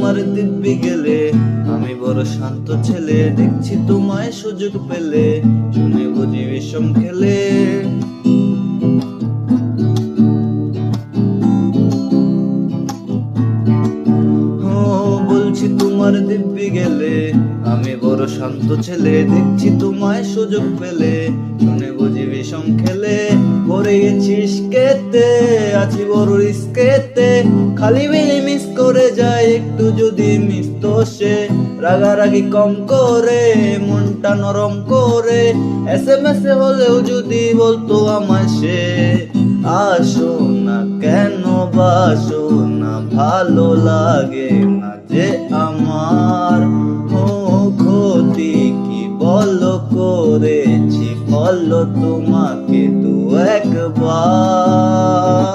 তোমার দিব্যি গেলে, আমি বড় শান্ত ছেলে, দেখছি তোমায় সুযোগ পেলে, শুনে বুঝি বিষম খেলে। বলছি তোমার দিব্যি গেলে, আমি বড় শান্ত ছেলে, দেখছি তোমায় সুযোগ পেলে, শুনে বুঝি বিষম খেলে। পড়ে গেছি ইশকেতে, আছি বড় রিস্কেতে, খালি বেলি মিস করে যায় একটু যদি মিস তো সে। রাগারাগি কম করে, মনটা নরম করে, SMS এ হলেও যদি বলতো আমায় সে। আসো না কেন বাসো না, ভালো লাগে না যে আমার। ক্ষতি কি বলো করেছি, বলো তোমাকে দু একবার।